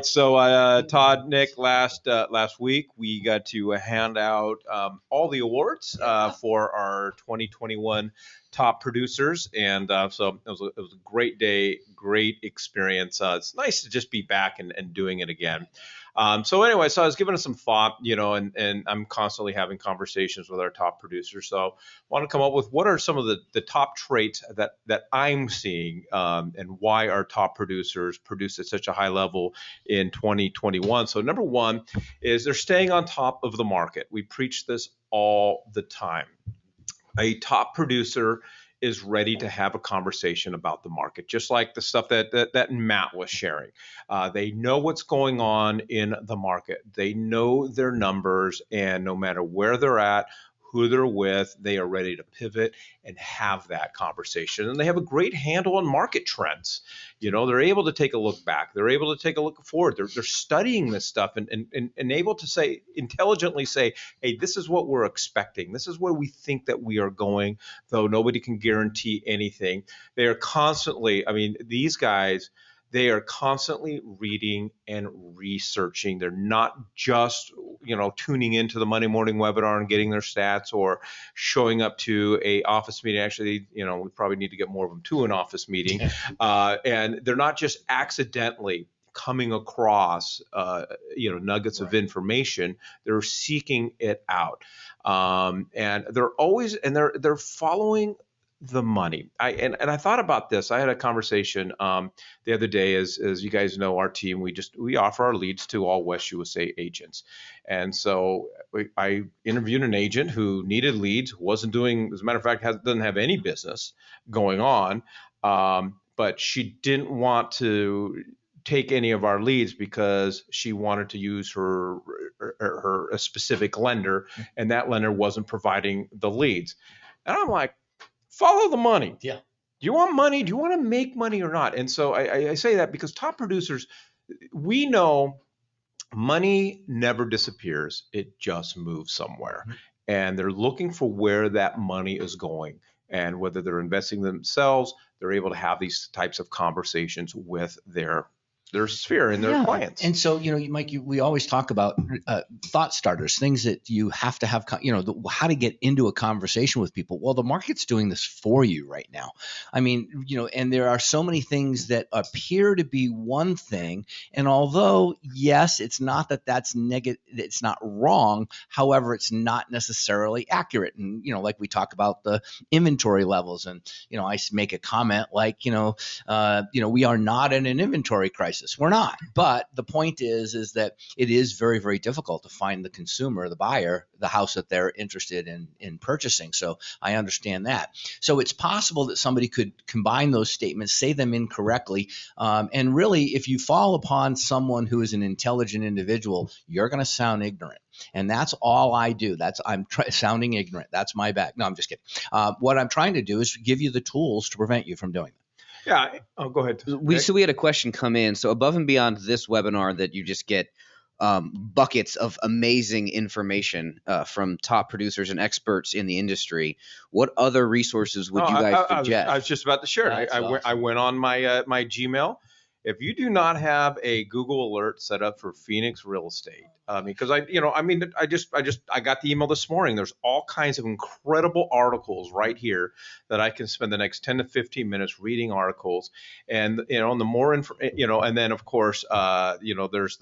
So, Todd, Nick, last week we got to hand out all the awards for our 2021 top producers, and so it was a great day, great experience. It's nice to just be back and doing it again. So anyway, so I was giving it some thought, and I'm constantly having conversations with our top producers. So I want to come up with what are some of the top traits that I'm seeing, and why our top producers produce at such a high level in 2021. So number one is they're staying on top of the market. We preach this all the time. A top producer is ready to have a conversation about the market, just like the stuff that Matt was sharing. They know what's going on in the market. They know their numbers, and no matter where they're at, who they're with, they are ready to pivot and have that conversation. And they have a great handle on market trends. They're able to take a look back. They're able to take a look forward. They're studying this stuff and able to say, intelligently say, hey, this is what we're expecting. This is where we think that we are going, though nobody can guarantee anything. They are constantly, these guys, they are constantly reading and researching. They're not just, tuning into the Monday morning webinar and getting their stats or showing up to a office meeting. Actually, we probably need to get more of them to an office meeting. And they're not just accidentally coming across, nuggets of information. They're seeking it out. And they're following the money. I thought about this. I had a conversation the other day. As you guys know, our team, we offer our leads to all West USA agents, and so I interviewed an agent who needed leads, wasn't doing, as a matter of fact, doesn't have any business going on, but she didn't want to take any of our leads because she wanted to use her a specific lender, and that lender wasn't providing the leads. And I'm like, follow the money. Yeah. Do you want money? Do you want to make money or not? And so I say that because top producers, we know money never disappears. It just moves somewhere. Mm-hmm. And they're looking for where that money is going. And whether they're investing themselves, they're able to have these types of conversations with their sphere and their clients. And so, Mike, we always talk about thought starters, things that you have to have, how to get into a conversation with people. Well, the market's doing this for you right now. And there are so many things that appear to be one thing. And although, yes, it's not that's negative, it's not wrong. However, it's not necessarily accurate. And, like we talk about the inventory levels, and, I make a comment like, we are not in an inventory crisis. We're not. But the point is that it is very, very difficult to find the consumer, the buyer, the house that they're interested in purchasing. So I understand that. So it's possible that somebody could combine those statements, say them incorrectly. And really, if you fall upon someone who is an intelligent individual, you're going to sound ignorant. And that's all I do. I'm sounding ignorant. That's my bag. No, I'm just kidding. What I'm trying to do is give you the tools to prevent you from doing that. Yeah. Oh, go ahead. We had a question come in. So above and beyond this webinar that you just get buckets of amazing information from top producers and experts in the industry, what other resources would you guys suggest? I was just about to share. I went on my my Gmail. If you do not have a Google alert set up for Phoenix real estate, because I got the email this morning. There's all kinds of incredible articles right here that I can spend the next 10 to 15 minutes reading articles, and the more and then of course there's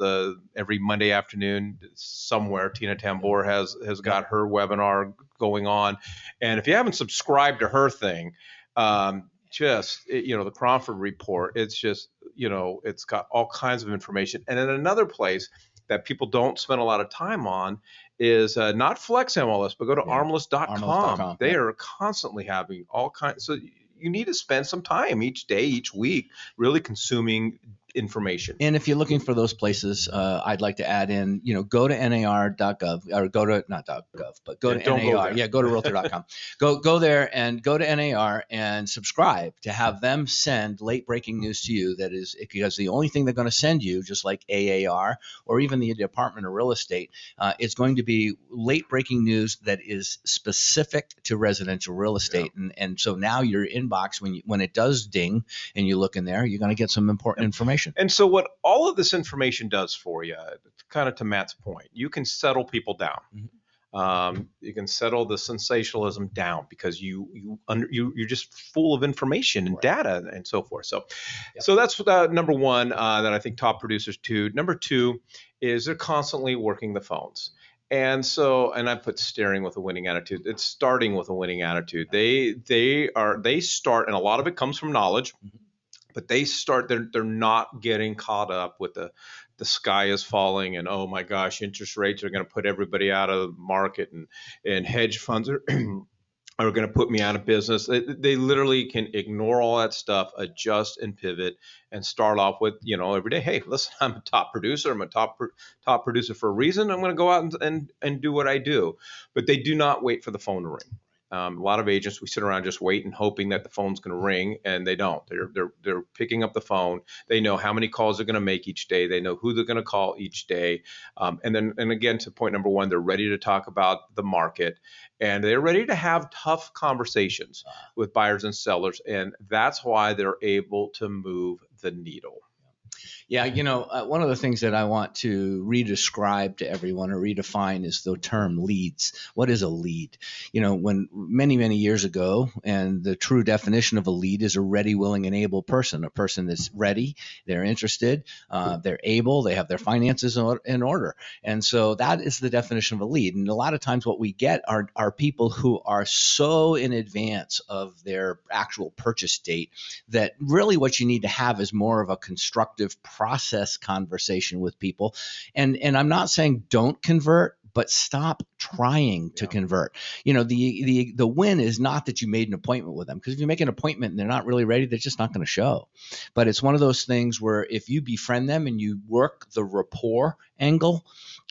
every Monday afternoon somewhere Tina Tambor has got her webinar going on, and if you haven't subscribed to her thing, the Cromford Report, it's just, it's got all kinds of information. And then another place that people don't spend a lot of time on is not Flex MLS, but go to armless.com. They are constantly having all kinds. So you need to spend some time each day, each week, really consuming information. And if you're looking for those places, I'd like to add in, go to nar.gov, or go to not .gov, but go to NAR. Go to realtor.com. go there and go to NAR and subscribe to have them send late breaking news to you. That is because the only thing they're going to send you, just like AAR or even the Department of Real Estate, is going to be late breaking news that is specific to residential real estate. Yeah. And so now your inbox, when it does ding and you look in there, you're going to get some important information. information. And so what all of this information does for you, kind of to Matt's point, you can settle people down. You can settle the sensationalism down because you're just full of information and data and so forth. So that's number one that I think top producers do. Number two is they're constantly working the phones. And I put staring with a winning attitude. It's starting with a winning attitude. They start, and a lot of it comes from knowledge, but they're not getting caught up with the sky is falling and oh my gosh, interest rates are going to put everybody out of the market and hedge funds are are going to put me out of business. They literally can ignore all that stuff, adjust and pivot, and start off with, every day, hey, listen, I'm a top producer. I'm a top producer for a reason. I'm going to go out and do what I do. But they do not wait for the phone to ring. A lot of agents, we sit around just waiting, hoping that the phone's going to ring, and they don't. They're picking up the phone. They know how many calls they're going to make each day. They know who they're going to call each day. And again, to point number one, they're ready to talk about the market, and they're ready to have tough conversations with buyers and sellers, and that's why they're able to move the needle. Yeah, one of the things that I want to redescribe to everyone or redefine is the term leads. What is a lead? When many, many years ago, and the true definition of a lead is a ready, willing, and able person, a person that's ready, they're interested, they're able, they have their finances in order. And so that is the definition of a lead. And a lot of times what we get are people who are so in advance of their actual purchase date that really what you need to have is more of a constructive process conversation with people. And I'm not saying don't convert, but stop trying to convert. The win is not that you made an appointment with them, because if you make an appointment and they're not really ready, they're just not going to show. But it's one of those things where if you befriend them and you work the rapport angle,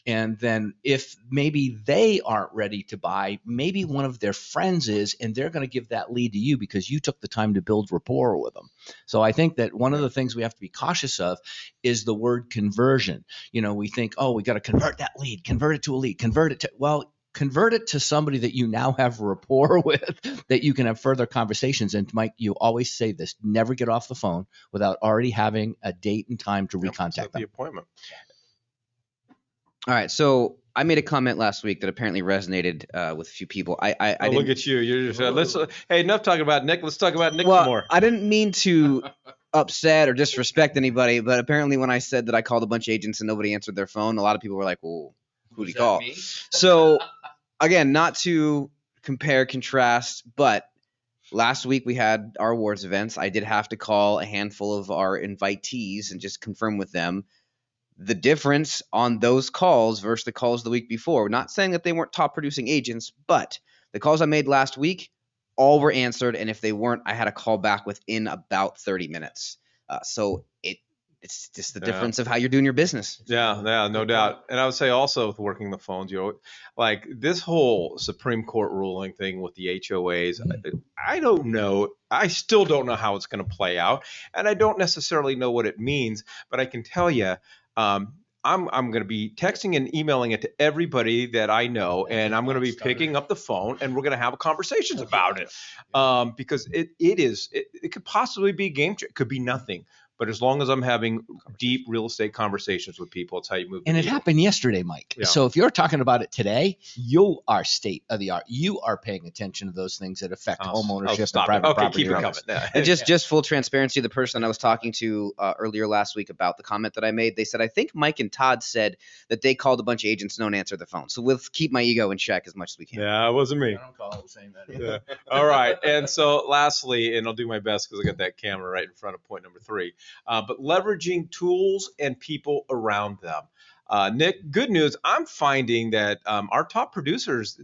and then if maybe they aren't ready to buy, maybe one of their friends is, and they're going to give that lead to you because you took the time to build rapport with them. So I think that one of the things we have to be cautious of is the word conversion. We think, oh, we got to convert that lead, convert it to a lead, convert it to somebody that you now have rapport with, that you can have further conversations. And Mike, you always say this, never get off the phone without already having a date and time to recontact them. The appointment. All right, so I made a comment last week that apparently resonated with a few people. I look at you. You're just, hey, enough talking about Nick. Let's talk about Nick some more. I didn't mean to upset or disrespect anybody, but apparently when I said that I called a bunch of agents and nobody answered their phone, a lot of people were like, well, who'd he call? So again, not to compare, contrast, but last week we had our awards events. I did have to call a handful of our invitees and just confirm with them the difference on those calls versus the calls the week before. We're not saying that they weren't top producing agents, but the calls I made last week, all were answered. And if they weren't, I had a call back within about 30 minutes. So it's just the difference of how you're doing your business. Yeah, no doubt. And I would say also with working the phones, like this whole Supreme Court ruling thing with the HOAs, I don't know. I still don't know how it's going to play out. And I don't necessarily know what it means, but I can tell you, I'm going to be texting and emailing it to everybody that I know, and I'm going to be picking up the phone, and we're going to have conversations about it, because it could possibly be a game changer. It could be nothing. But as long as I'm having deep real estate conversations with people, it's how you move. And it happened yesterday, Mike. Yeah. So if you're talking about it today, you are state of the art. You are paying attention to those things that affect home ownership and private property. Keep it coming. Yeah. And just full transparency, the person I was talking to earlier last week about the comment that I made, they said, I think Mike and Todd said that they called a bunch of agents and don't answer the phone. So we'll keep my ego in check as much as we can. Yeah, it wasn't me. I don't call it saying that either. Yeah. All right. And so lastly, and I'll do my best because I got that camera right in front of point number 3. But leveraging tools and people around them. Nick, good news. I'm finding that our top producers,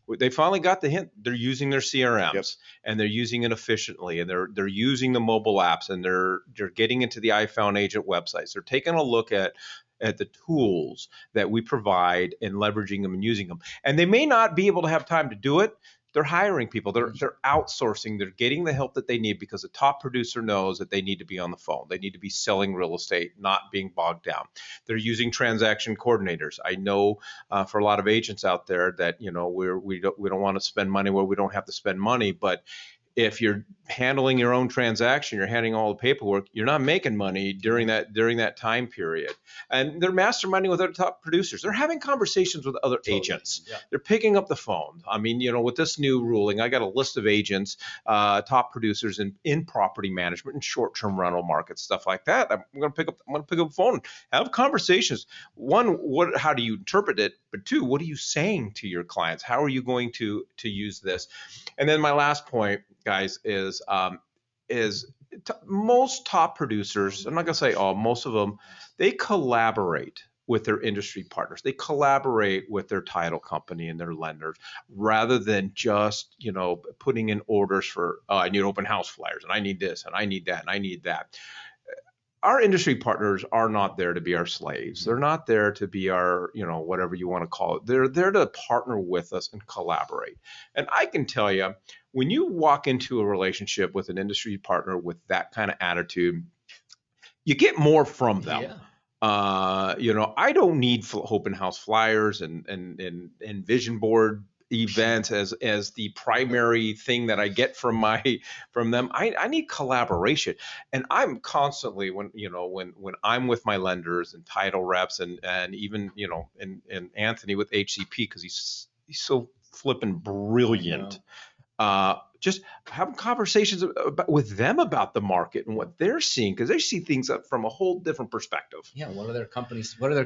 they finally got the hint. They're using their CRMs, and they're using it efficiently, and they're using the mobile apps, and they're getting into the iFound Agent websites. They're taking a look at the tools that we provide and leveraging them and using them. And they may not be able to have time to do it. They're hiring people. They're outsourcing. They're getting the help that they need because the top producer knows that they need to be on the phone. They need to be selling real estate, not being bogged down. They're using transaction coordinators. I know for a lot of agents out there that we don't want to spend money where we don't have to spend money, but if you're handling your own transaction, you're handling all the paperwork, you're not making money during that time period. And they're masterminding with other top producers. They're having conversations with other agents. Yeah. They're picking up the phone. I mean, with this new ruling, I got a list of agents, top producers in property management and short-term rental markets, stuff like that. I'm going to pick up the phone, have conversations. One, how do you interpret it? But two, what are you saying to your clients? How are you going to use this? And then my last point, guys, is most top producers, I'm not going to say all, most of them, they collaborate with their industry partners. They collaborate with their title company and their lenders rather than just, putting in orders for, I need open house flyers and I need this and I need that and I need that. Our industry partners are not there to be our slaves. They're not there to be our, whatever you want to call it. They're there to partner with us and collaborate. And I can tell you, when you walk into a relationship with an industry partner with that kind of attitude, you get more from them. Yeah. I don't need open house flyers and vision board events as the primary thing that I get from them. I need collaboration, and I'm constantly when I'm with my lenders and title reps and even and Anthony with HCP, because he's so flippin' brilliant. Just having conversations with them about the market and what they're seeing, because they see things from a whole different perspective. Yeah, what are their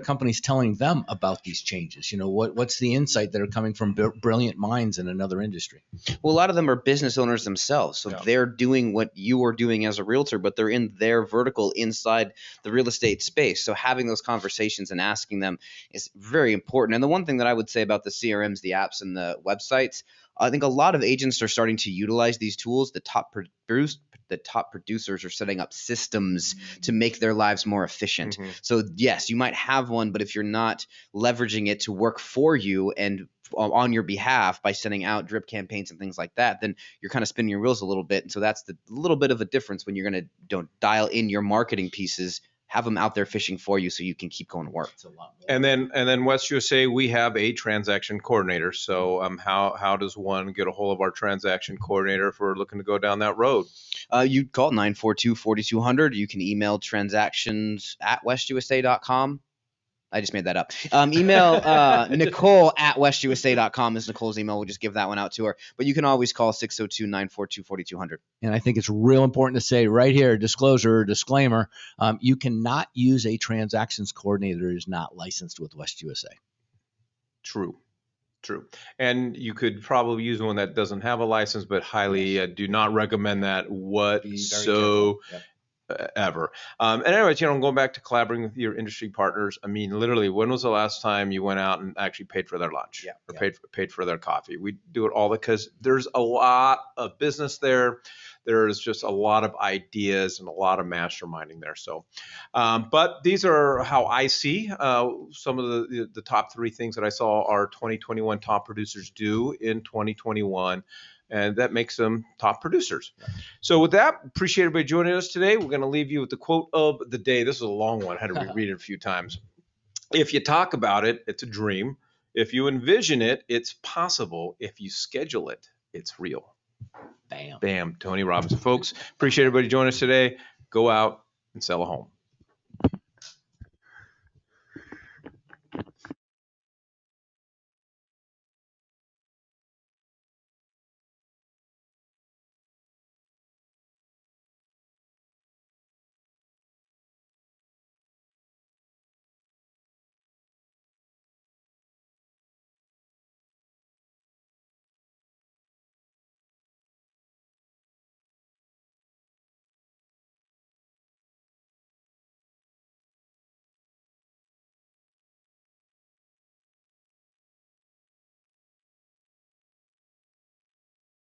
companies telling them about these changes? What's the insight that are coming from brilliant minds in another industry? Well, a lot of them are business owners themselves, so they're doing what you are doing as a realtor, but they're in their vertical inside the real estate space. So having those conversations and asking them is very important. And the one thing that I would say about the CRMs, the apps, and the websites, I think a lot of agents are starting to utilize these tools. The top producers are setting up systems to make their lives more efficient. Mm-hmm. So yes, you might have one, but if you're not leveraging it to work for you and on your behalf by sending out drip campaigns and things like that, then you're kind of spinning your wheels a little bit. And so that's the little bit of a difference when you're going to dial in your marketing pieces, have them out there fishing for you so you can keep going to work. It's a lot more. And then West USA, we have a transaction coordinator. So how does one get a hold of our transaction coordinator if we're looking to go down that road? You call 942-4200. You can email transactions@westusa.com. I just made that up. Email Nicole@westusa.com is Nicole's email. We'll just give that one out to her. But you can always call 602-942-4200. And I think it's real important to say right here, disclaimer, you cannot use a transactions coordinator who is not licensed with West USA. True. And you could probably use one that doesn't have a license, but highly do not recommend that ever. And anyways, going back to collaborating with your industry partners. I mean, literally, when was the last time you went out and actually paid for their lunch or paid for their coffee? We do it all because there's a lot of business there. There's just a lot of ideas and a lot of masterminding there. So, but these are how I see some of the top three things that I saw our 2021 top producers do in 2021. And that makes them top producers. So with that, appreciate everybody joining us today. We're going to leave you with the quote of the day. This is a long one. I had to reread it a few times. If you talk about it, it's a dream. If you envision it, it's possible. If you schedule it, it's real. Bam. Bam. Tony Robbins. Folks, appreciate everybody joining us today. Go out and sell a home.